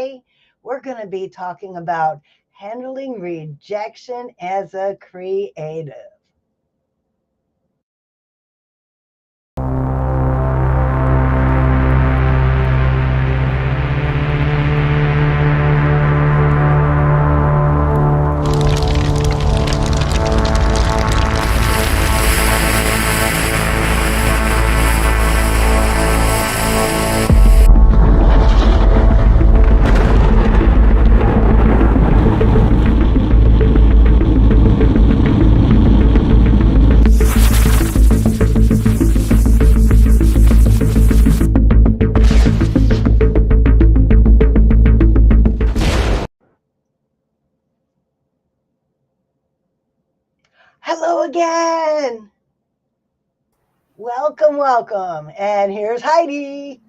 today we're going to be talking about handling rejection as a creative. Hello again. Welcome, welcome. And here's Heidi.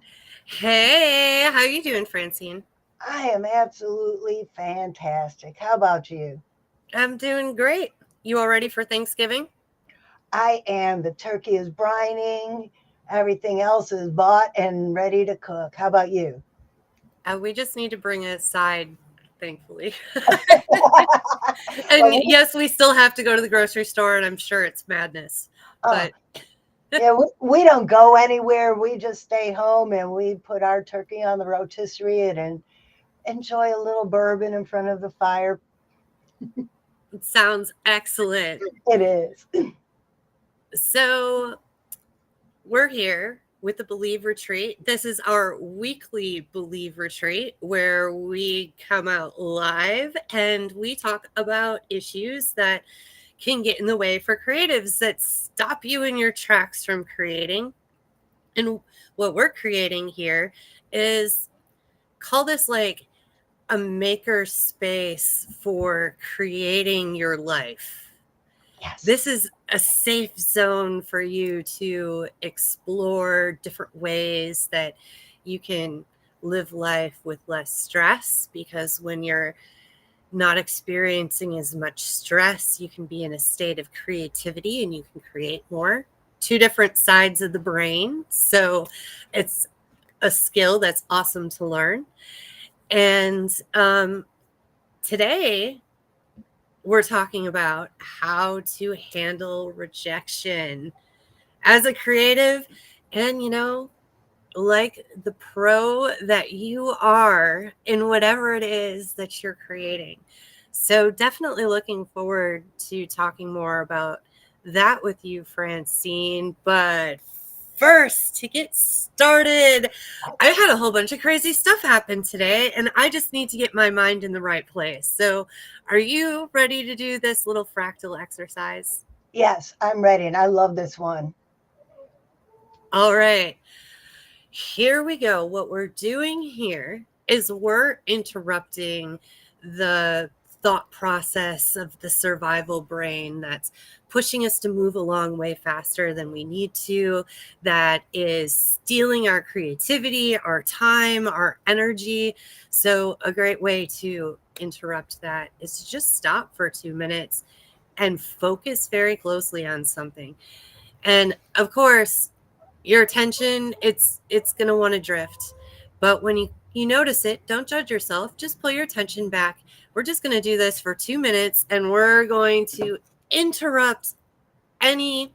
Hey, how you doing, Francine? I am absolutely fantastic. How about you? I'm doing great. You all ready for Thanksgiving? I am. The turkey is brining. Everything else is bought and ready to cook. How about you? We just need to bring a side, thankfully. And Well, yes, we still have to go to the grocery store, and I'm sure it's madness. uh, But yeah, we don't go anywhere. We just stay home and we put our turkey on the rotisserie and enjoy a little bourbon in front of the fire. it sounds excellent. It is. So we're here with the Believe Retreat. This is our weekly Believe Retreat where we come out live and we talk about issues that can get in the way for creatives that stop you in your tracks from creating. And what we're creating here is call this like a maker space for creating your life. Yes. This is a safe zone for you to explore different ways that you can live life with less stress, because when you're not experiencing as much stress, you can be in a state of creativity and you can create more. Two different sides of the brain. So it's a skill that's awesome to learn. And today we're talking about how to handle rejection as a creative. And, like the pro that you are in whatever it is that you're creating. So definitely looking forward to talking more about that with you, Francine. But first, to get started, I had a whole bunch of crazy stuff happen today, and I just need to get my mind in the right place. So are you ready to do this little fractal exercise? Yes, I'm ready. And I love this one. All right. Here we go. What we're doing here is we're interrupting the thought process of the survival brain that's pushing us to move along way faster than we need to, that is stealing our creativity, our time, our energy. So, a great way to interrupt that is to just stop for 2 minutes and focus very closely on something. And of course, your attention, it's going to want to drift, but when you notice it, don't judge yourself, just pull your attention back. We're just going to do this for 2 minutes, and we're going to interrupt any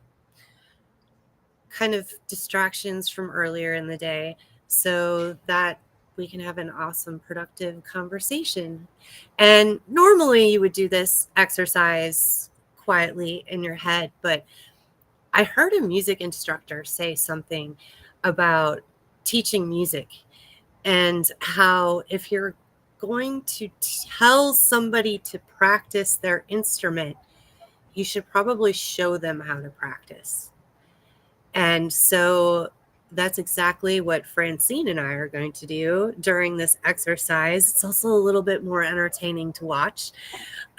kind of distractions from earlier in the day so that we can have an awesome productive conversation. And normally you would do this exercise quietly in your head, but I heard a music instructor say something about teaching music and how if you're going to tell somebody to practice their instrument, you should probably show them how to practice. And so that's exactly what Francine and I are going to do during this exercise. It's also a little bit more entertaining to watch.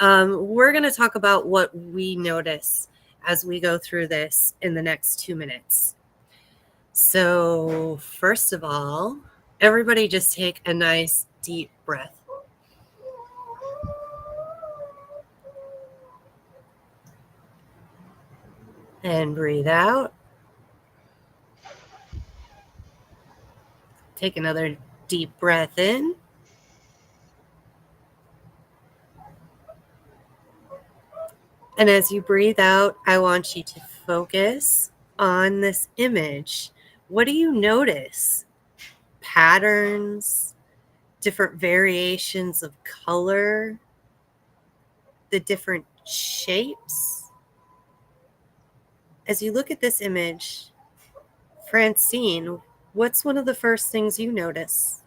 We're going to talk about what we notice as we go through this in the next 2 minutes. So, first of all, everybody just take a nice deep breath. And breathe out. Take another deep breath in. And as you breathe out, I want you to focus on this image. What do you notice? Patterns, different variations of color, the different shapes. As you look at this image, Francine, what's one of the first things you notice?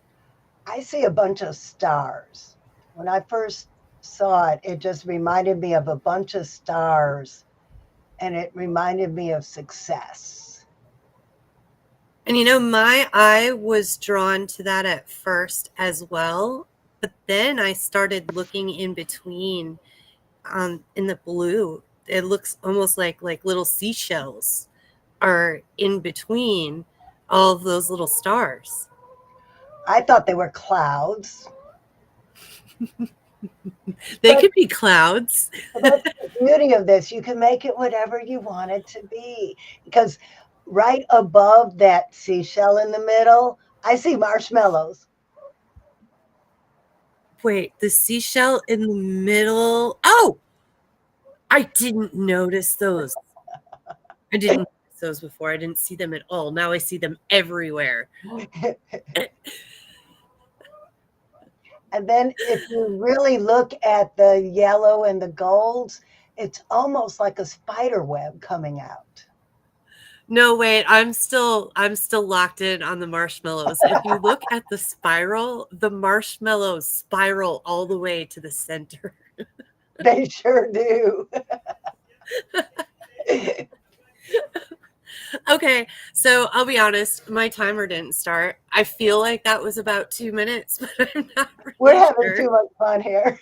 I see a bunch of stars. When I first saw it, it just reminded me of a bunch of stars and it reminded me of success. And my eye was drawn to that at first as well, but then I started looking in between, in the blue. It looks almost like little seashells are in between all of those little stars. I thought they were clouds, They but could be clouds. that's the beauty of this. You can make it whatever you want it to be. Because right above that seashell in the middle, I see marshmallows. Wait, the seashell in the middle. Oh, I didn't notice those. I didn't notice those before. I didn't see them at all. Now I see them everywhere. And then if you really look at the yellow and the golds, it's almost like a spider web coming out. No, wait, I'm still locked in on the marshmallows. If you look at the spiral, the marshmallows spiral all the way to the center. They sure do. Okay, so I'll be honest, my timer didn't start. I feel like that was about 2 minutes, but I'm not We're really having sure. too much fun here.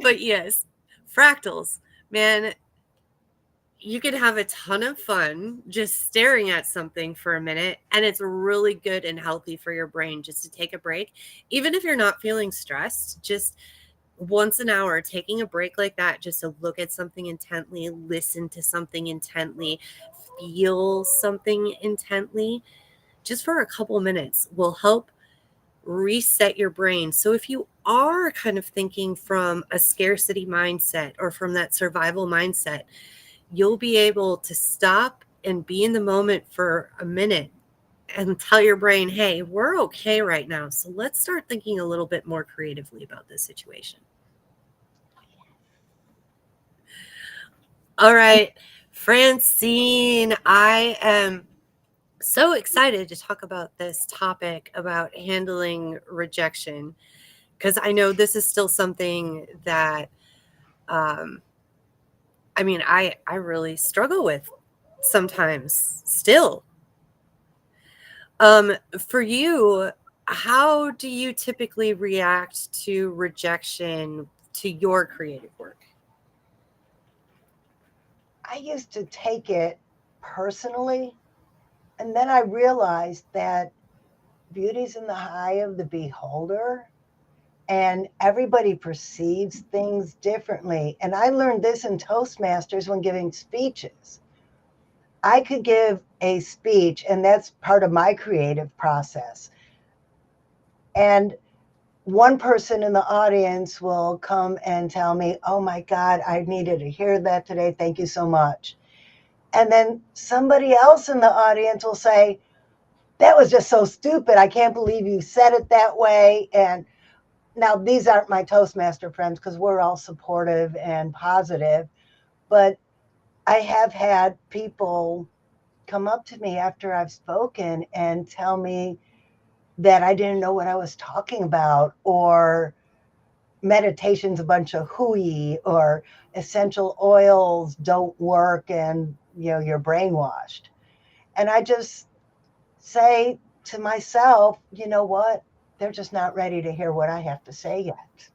But yes, fractals, man, you can have a ton of fun just staring at something for a minute, and it's really good and healthy for your brain just to take a break. Even if you're not feeling stressed, just once an hour, taking a break like that, just to look at something intently, listen to something intently, feel something intently, just for a couple minutes will help reset your brain. So if you are kind of thinking from a scarcity mindset or from that survival mindset, you'll be able to stop and be in the moment for a minute and tell your brain, hey, we're okay right now. So let's start thinking a little bit more creatively about this situation. All right, Francine, I am so excited to talk about this topic about handling rejection because I know this is still something that, um, I really struggle with sometimes still. For you, how do you typically react to rejection to your creative work? I used to take it personally, and then I realized that beauty's in the eye of the beholder, and everybody perceives things differently. And I learned this in Toastmasters when giving speeches. I could give a speech, and that's part of my creative process. And one person in the audience will come and tell me, "Oh my God, I needed to hear that today. Thank you so much." And then somebody else in the audience will say, "That was just so stupid. I can't believe you said it that way." And now these aren't my Toastmaster friends because we're all supportive and positive, but I have had people come up to me after I've spoken and tell me that I didn't know what I was talking about, or meditation's a bunch of hooey, or essential oils don't work and you're brainwashed. And I just say to myself, you know what? They're just not ready to hear what I have to say yet.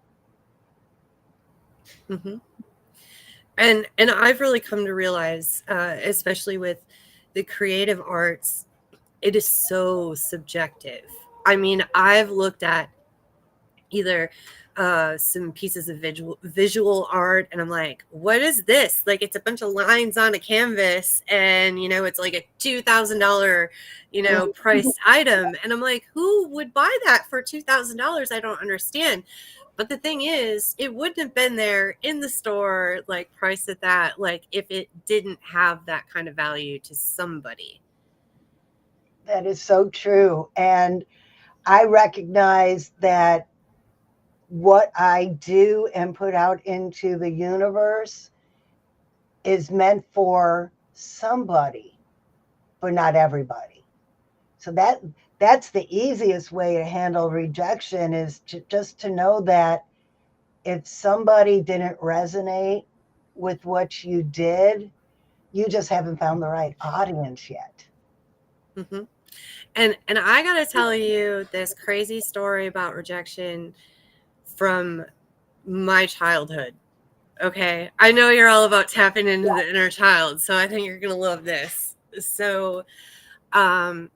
Mm-hmm. And I've really come to realize, especially with the creative arts, it is so subjective. I mean, I've looked at either some pieces of visual art, and I'm like, what is this? Like, it's a bunch of lines on a canvas, and it's like a $2,000 priced item, and I'm like, who would buy that for $2,000? I don't understand. But the thing is, it wouldn't have been there in the store, like priced at that, like if it didn't have that kind of value to somebody. That is so true. And I recognize that what I do and put out into the universe is meant for somebody, but not everybody. So that's the easiest way to handle rejection is just to know that if somebody didn't resonate with what you did, you just haven't found the right audience yet. Mm-hmm. And I got to tell you this crazy story about rejection from my childhood. Okay. I know you're all about tapping into the inner child, so I think you're going to love this. So, um,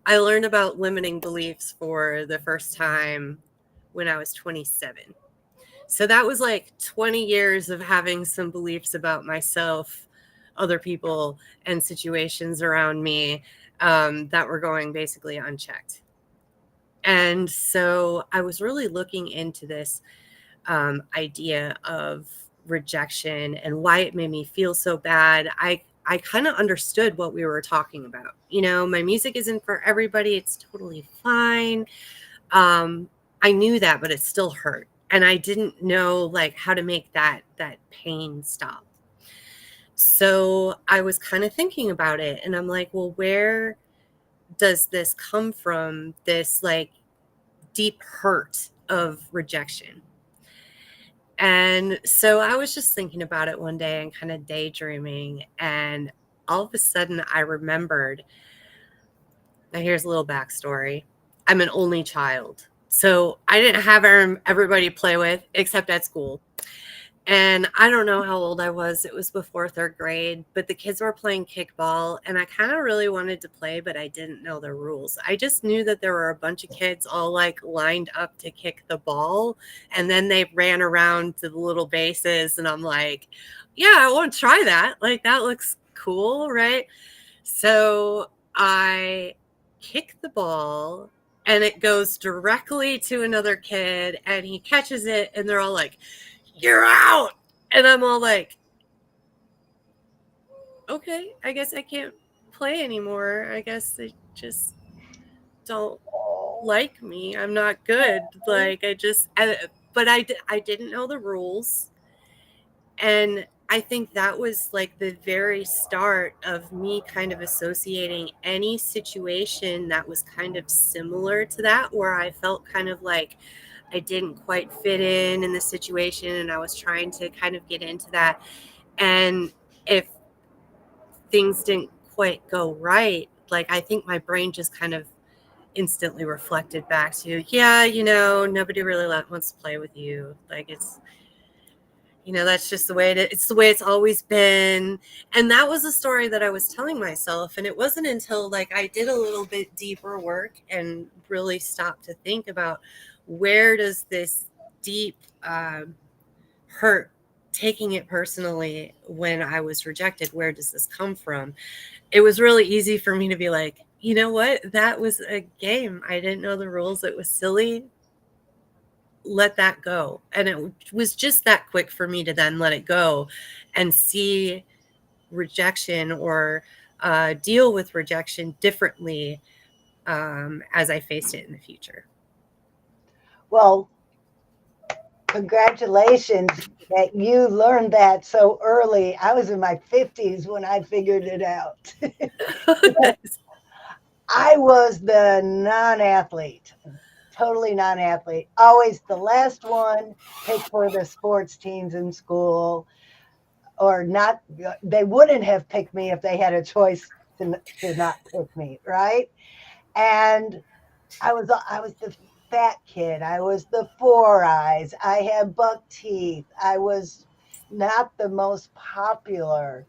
I learned about limiting beliefs for the first time when I was 27. So that was like 20 years of having some beliefs about myself, other people, and situations around me that were going basically unchecked. And so I was really looking into this idea of rejection and why it made me feel so bad. I kind of understood what we were talking about. You know, my music isn't for everybody. It's totally fine. Um, I knew that, but it still hurt. And I didn't know like how to make that pain stop. So I was kind of thinking about it and I'm like, well, where does this come from? This like deep hurt of rejection. And so I was just thinking about it one day and kind of daydreaming. And all of a sudden, I remembered. Now, here's a little backstory. I'm an only child. So I didn't have everybody to play with except at school. And I don't know how old I was. It was before third grade, but the kids were playing kickball and I kind of really wanted to play, but I didn't know the rules. I just knew that there were a bunch of kids all like lined up to kick the ball. And then they ran around to the little bases. And I'm like, yeah, I want to try that. Like, that looks cool, right? So I kick the ball and it goes directly to another kid and he catches it and they're all like, you're out. And I'm all like, okay, I guess I can't play anymore. I guess they just don't like me. I'm not good. Like but I didn't know the rules. And I think that was like the very start of me kind of associating any situation that was kind of similar to that, where I felt kind of like I didn't quite fit in the situation and I was trying to kind of get into that. And if things didn't quite go right, like I think my brain just kind of instantly reflected back to, yeah, you know, nobody really wants to play with you. Like it's, you know, that's just the way it's the way it's always been. And that was a story that I was telling myself. And it wasn't until like I did a little bit deeper work and really stopped to think about where does this deep hurt, taking it personally when I was rejected, where does this come from? It was really easy for me to be like, you know what? That was a game. I didn't know the rules. It was silly. Let that go. And it was just that quick for me to then let it go and see rejection or deal with rejection differently as I faced it in the future. Well, congratulations that you learned that so early. I was in my 50s when I figured it out. I was the non athlete, totally non athlete, always the last one picked for the sports teams in school, or not. They wouldn't have picked me if they had a choice to not pick me, right? And I was the fat kid. I was the four eyes. I had buck teeth. I was not the most popular.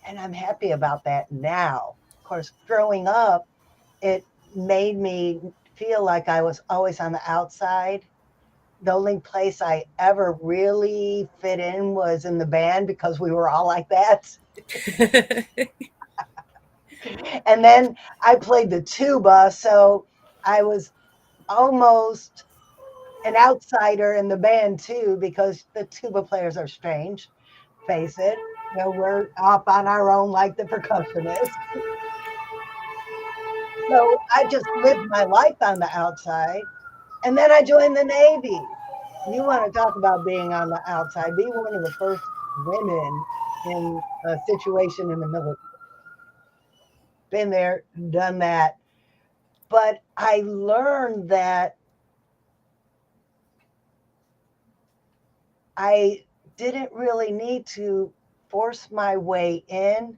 And I'm happy about that now. Of course, growing up, it made me feel like I was always on the outside. The only place I ever really fit in was in the band because we were all like that. And then I played the tuba, so I was almost an outsider in the band too, because the tuba players are strange. Face it. You know, we're off on our own like the percussionists. So I just lived my life on the outside. And then I joined the Navy. You want to talk about being on the outside, be one of the first women in a situation in the military. Been there, done that. But I learned that I didn't really need to force my way in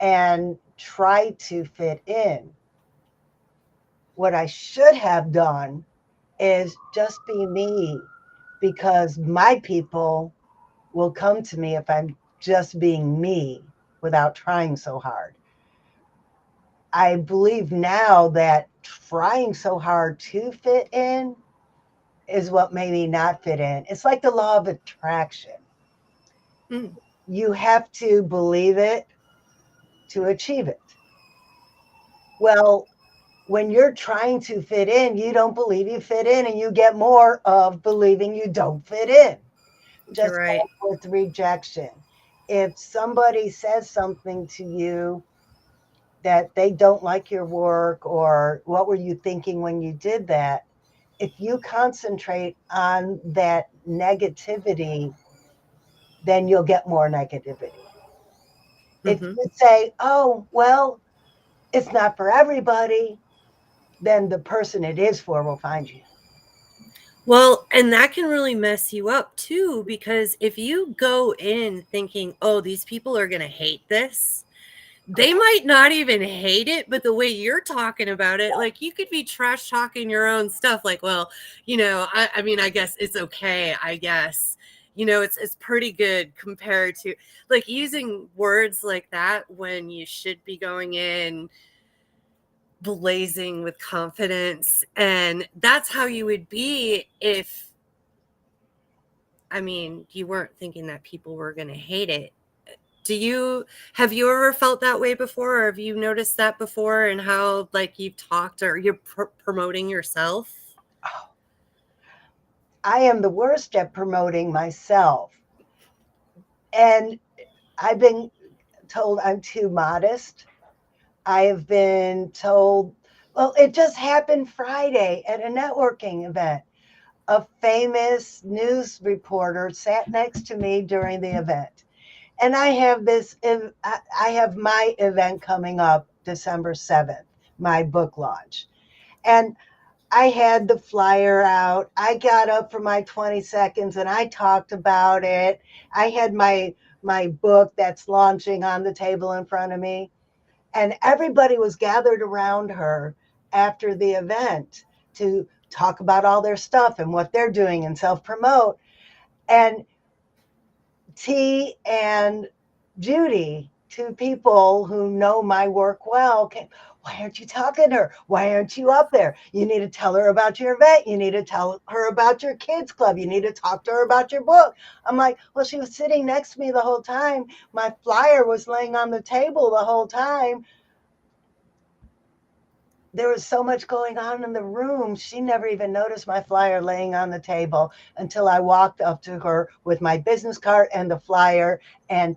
and try to fit in. What I should have done is just be me, because my people will come to me if I'm just being me without trying so hard. I believe now that trying so hard to fit in is what made me not fit in. It's like the law of attraction. Mm, You have to believe it to achieve it. Well, when you're trying to fit in, you don't believe you fit in, and you get more of believing you don't fit in. you're Just right. like with rejection. If somebody says something to you that they don't like your work, or what were you thinking when you did that, if you concentrate on that negativity, then you'll get more negativity. If Hmm. you say, oh, well, it's not for everybody, then the person it is for will find you. Well, and that can really mess you up too, because if you go in thinking, oh, these people are going to hate this, they might not even hate it, but the way you're talking about it, like you could be trash talking your own stuff. Like, well, I mean, I guess it's okay. I guess, it's pretty good compared to like using words like that when you should be going in blazing with confidence. And that's how you would be if, I mean, you weren't thinking that people were going to hate it. Have you ever felt that way before, or have you noticed that before, and how like you've talked or you're promoting yourself? Oh, I am the worst at promoting myself. And I've been told I'm too modest. I have been told, well, it just happened Friday at a networking event. A famous news reporter sat next to me during the event. And I have my event coming up December 7th, my book launch. And I had the flyer out. I got up for my 20 seconds and I talked about it. I had my book that's launching on the table in front of me, and everybody was gathered around her after the event to talk about all their stuff and what they're doing and self promote. And T and Judy, two people who know my work well, came, why aren't you talking to her? Why aren't you up there? You need to tell her about your event. You need to tell her about your kids club. You need to talk to her about your book. I'm like, well, she was sitting next to me the whole time. My flyer was laying on the table the whole time. There was so much going on in the room. She never even noticed my flyer laying on the table until I walked up to her with my business card and the flyer and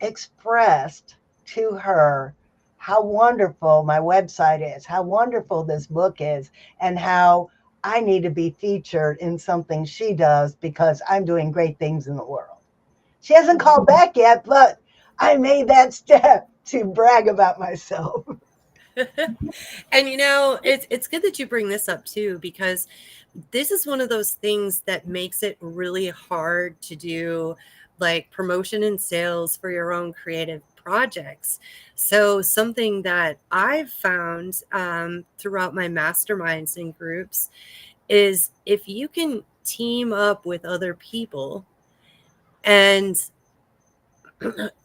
expressed to her how wonderful my website is, how wonderful this book is, and how I need to be featured in something she does because I'm doing great things in the world. She hasn't called back yet, but I made that step to brag about myself. And it's good that you bring this up too, because this is one of those things that makes it really hard to do like promotion and sales for your own creative projects. So something that I've found throughout my masterminds and groups is if you can team up with other people and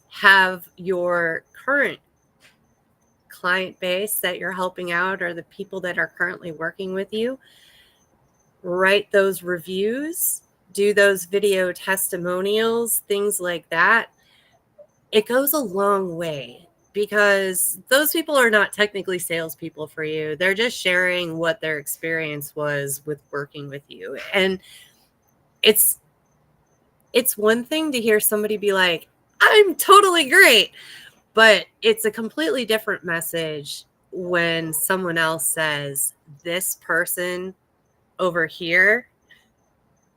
have your current client base that you're helping out or the people that are currently working with you, write those reviews, do those video testimonials, things like that, it goes a long way because those people are not technically salespeople for you. They're just sharing what their experience was with working with you. And it's one thing to hear somebody be like, I'm totally great, but it's a completely different message when someone else says, this person over here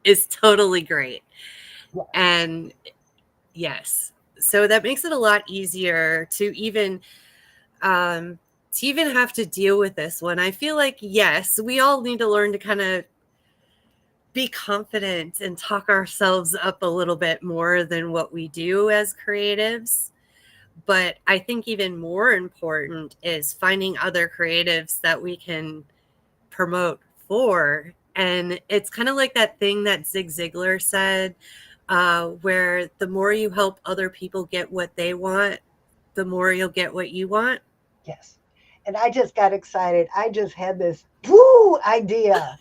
is totally great. Yes. And yes, so that makes it a lot easier to even have to deal with this one. I feel like, yes, we all need to learn to kind of be confident and talk ourselves up a little bit more than what we do as creatives. But I think even more important is finding other creatives that we can promote for. And it's kind of like that thing that Zig Ziglar said, where the more you help other people get what they want, the more you'll get what you want. Yes. And I just got excited. I just had this woo idea.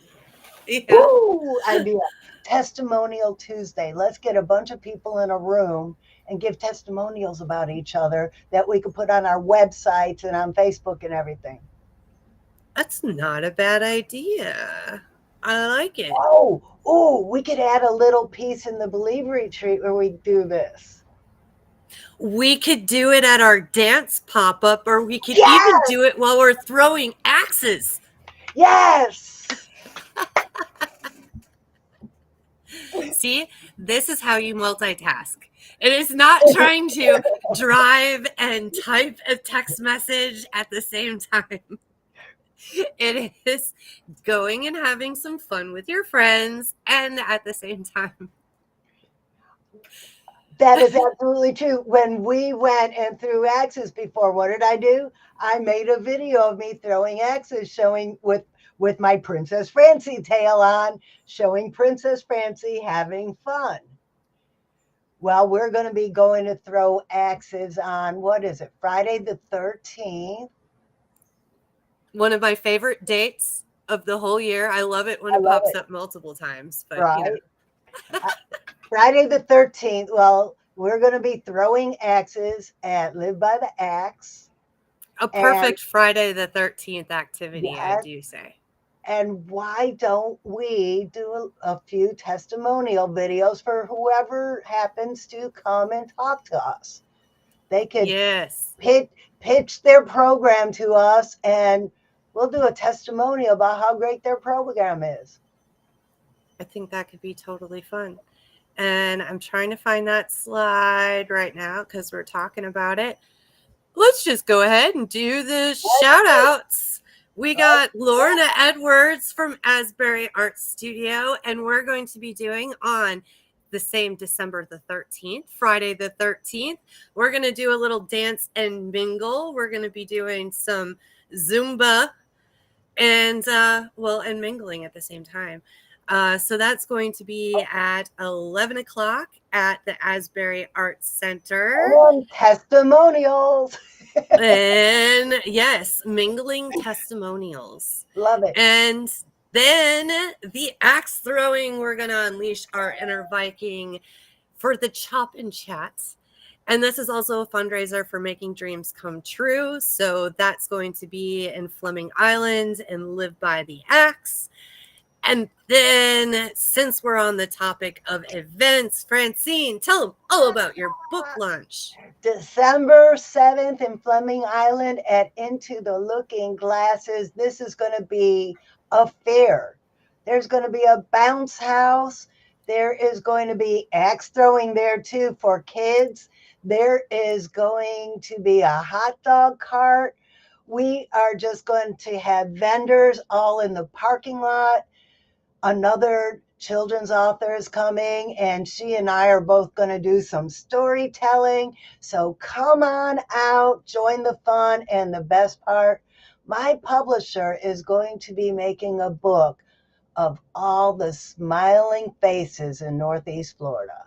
Yeah. Woo idea. Testimonial Tuesday. Let's get a bunch of people in a room and give testimonials about each other that we could put on our websites and on Facebook and everything. That's not a bad idea. I like it. Oh, we could add a little piece in the Believe Retreat where we do this. We could do it at our dance pop-up, or we could Yes! even do it while we're throwing axes. Yes. See, this is how you multitask. It is not trying to drive and type a text message at the same time. It is going and having some fun with your friends and at the same time. That is absolutely true. When we went and threw axes before, what did I do? I made a video of me throwing axes, showing with my Princess Francie tail on, showing Princess Francie having fun. Well, we're going to be going to throw axes on, what is it, Friday the 13th? One of my favorite dates of the whole year. I love it when it pops up multiple times, but right. you know. Friday the 13th. Well, we're going to be throwing axes at Live by the Axe. A perfect Friday the 13th activity, yes. I do say. And why don't we do a few testimonial videos for whoever happens to come and talk to us? They could yes. pitch their program to us, and we'll do a testimonial about how great their program is. I think that could be totally fun. And I'm trying to find that slide right now because we're talking about it. Let's just go ahead and do the shout outs. We got Lorna Edwards from Asbury Art Studio, and we're going to be doing on the same December the 13th, Friday the 13th. We're going to do a little dance and mingle. We're going to be doing some Zumba and and mingling at the same time. So that's going to be at 11 o'clock at the Asbury Arts Center. And testimonials. And yes, mingling testimonials. Love it. And then the axe throwing, we're going to unleash our inner Viking for the Chop and Chats. And this is also a fundraiser for Making Dreams Come True. So that's going to be in Fleming Island and Live by the Axe. And then, since we're on the topic of events, Francine, tell them all about your book launch. December 7th in Fleming Island at Into the Looking Glasses. This is going to be a fair. There's going to be a bounce house. There is going to be axe throwing there too for kids. There is going to be a hot dog cart. We are just going to have vendors all in the parking lot. Another children's author is coming, and she and I are both going to do some storytelling. So come on out, join the fun. And the best part, my publisher is going to be making a book of all the smiling faces in Northeast Florida.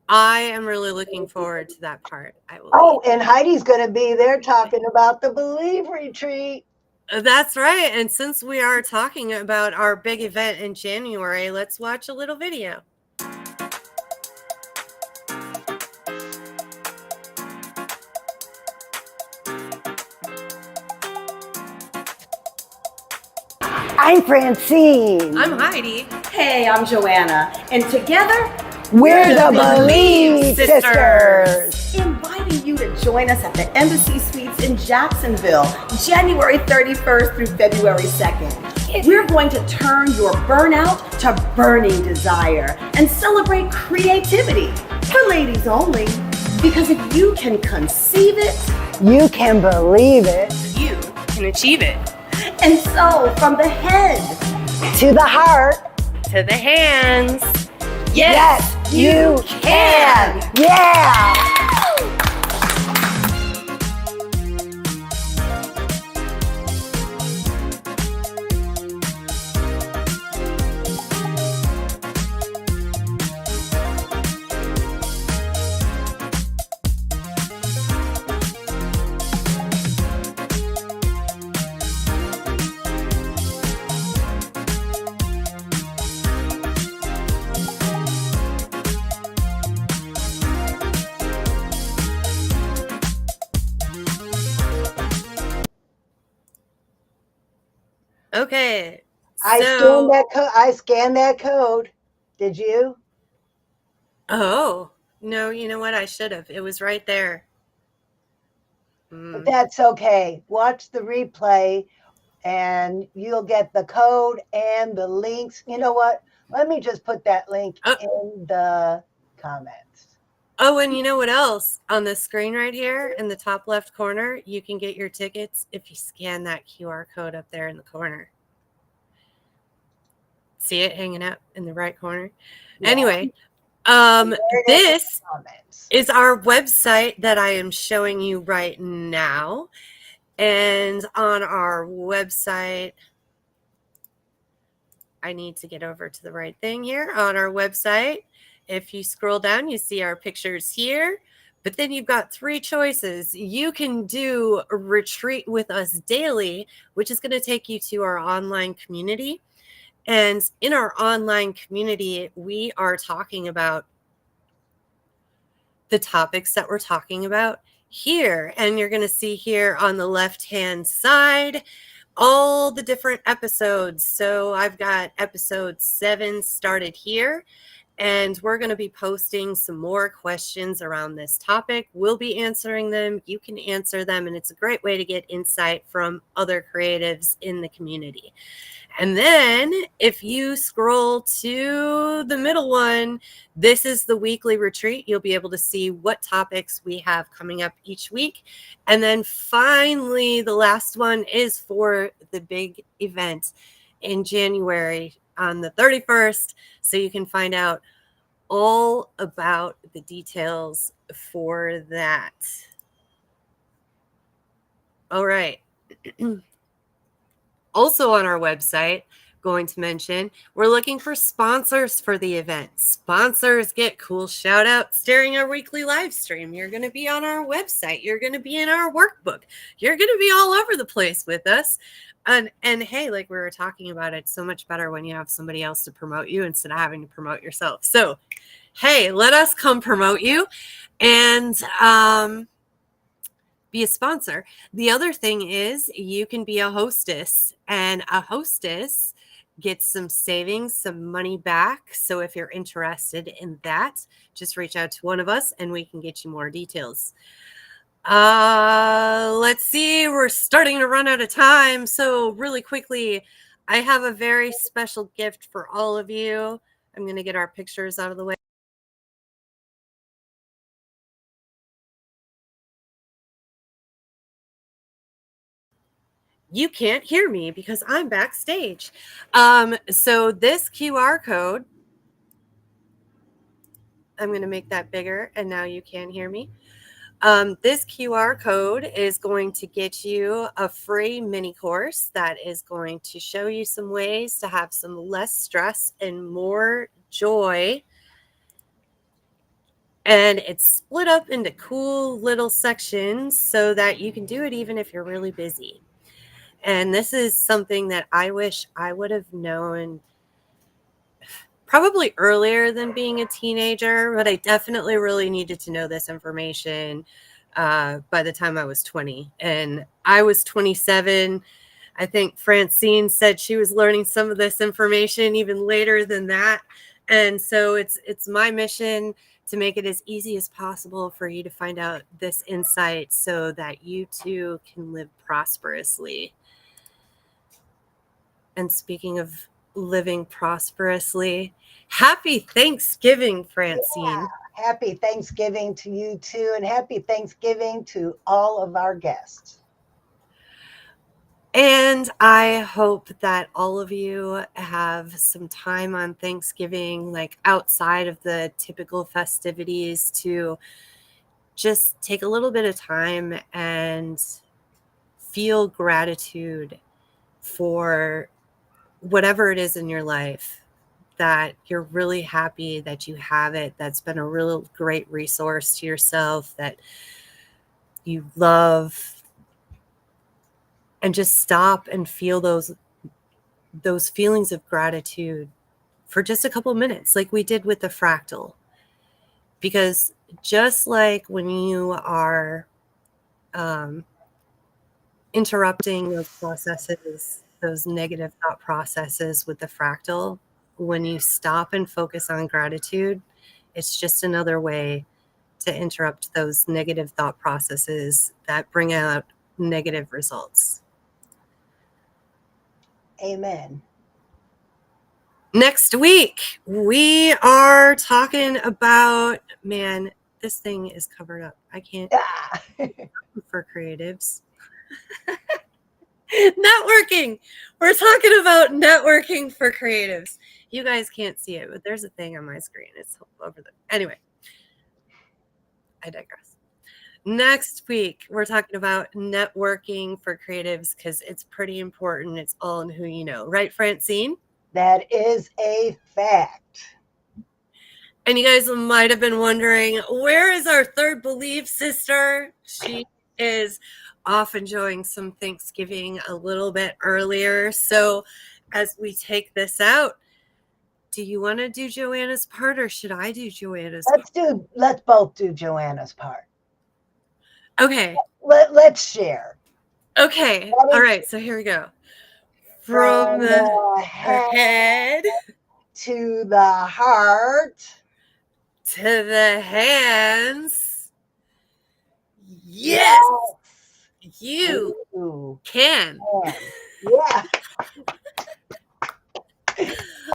I am really looking forward to that part. And Heidi's going to be there talking about the Believe Retreat. That's right. And since we are talking about our big event in January, let's watch a little video. I'm Francine. I'm Heidi. Hey, I'm Joanna. And together, We're the Believe Sisters. inviting you to join us at the Embassy Suites in Jacksonville, January 31st through February 2nd. We're going to turn your burnout to burning desire and celebrate creativity for ladies only. Because if you can conceive it, You can believe it. You can achieve it. and so from the head, To the heart. To the hands. Yes, you can. Yeah. Okay. I scanned that code. Did you? Oh, no, you know what? I should have. It was right there. But that's okay. Watch the replay and you'll get the code and the links. You know what? Let me just put that link in the comments. Oh, and you know what else? On the screen right here in the top left corner, you can get your tickets if you scan that QR code up there in the corner. See it hanging up in the right corner? Yeah. Anyway, There it this in the comments. is our website that I am showing you right now. And on our website, I need to get over to the right thing here. On our website, if you scroll down, you see our pictures here. But then you've got three choices. You can do a retreat with us daily, which is going to take you to our online community. And in our online community, we are talking about the topics that we're talking about here. And you're going to see here on the left-hand side all the different episodes. So I've got episode 7 started here. And we're going to be posting some more questions around this topic. We'll be answering them. You can answer them. And it's a great way to get insight from other creatives in the community. And then if you scroll to the middle one, this is the weekly retreat. You'll be able to see what topics we have coming up each week. And then finally, the last one is for the big event in January on the 31st. So you can find out all about the details for that. All right. Also on our website, going to mention, we're looking for sponsors for the event. Sponsors get cool shout outs during our weekly live stream. You're going to be on our website. You're going to be in our workbook. You're going to be all over the place with us. And hey, like we were talking about, it's so much better when you have somebody else to promote you instead of having to promote yourself. So, hey, let us come promote you and be a sponsor. The other thing is you can be a hostess, and a hostess gets some savings, some money back. So if you're interested in that, just reach out to one of us and we can get you more details. Let's see, we're starting to run out of time. So really quickly, I have a very special gift for all of you. I'm going to get our pictures out of the way. You can't hear me because I'm backstage. So this QR code, I'm going to make that bigger and now you can hear me. This QR code is going to get you a free mini course that is going to show you some ways to have some less stress and more joy. And it's split up into cool little sections so that you can do it even if you're really busy. And this is something that I wish I would have known probably earlier than being a teenager, but I definitely really needed to know this information by the time I was 20. And I was 27. I think Francine said she was learning some of this information even later than that. And so it's my mission to make it as easy as possible for you to find out this insight so that you too can live prosperously. And speaking of living prosperously, happy Thanksgiving, Francine. Yeah. Happy Thanksgiving to you too, and happy Thanksgiving to all of our guests. And I hope that all of you have some time on Thanksgiving, like outside of the typical festivities, to just take a little bit of time and feel gratitude for whatever it is in your life that you're really happy that you have it, that's been a real great resource to yourself, that you love, and just stop and feel those feelings of gratitude for just a couple minutes, like we did with the fractal. Because just like when you are interrupting those processes, those negative thought processes with the fractal, when you stop and focus on gratitude, it's just another way to interrupt those negative thought processes that bring out negative results. Amen. Next week, we are talking about, man, this thing is covered up. I can't Ah. for creatives. Networking. We're talking about networking for creatives. You guys can't see it, but there's a thing on my screen. It's over there. Anyway, I digress. Next week, we're talking about networking for creatives because it's pretty important. It's all in who you know. Right, Francine? That is a fact. And you guys might have been wondering, where is our third belief sister? She is off enjoying some Thanksgiving a little bit earlier. So as we take this out, do you want to do Joanna's part or should I do Joanna's part? Let's both do Joanna's part. Okay. Let's share. Okay. All right. So here we go. From the head to the heart to the hands. Yes. You can. Yeah.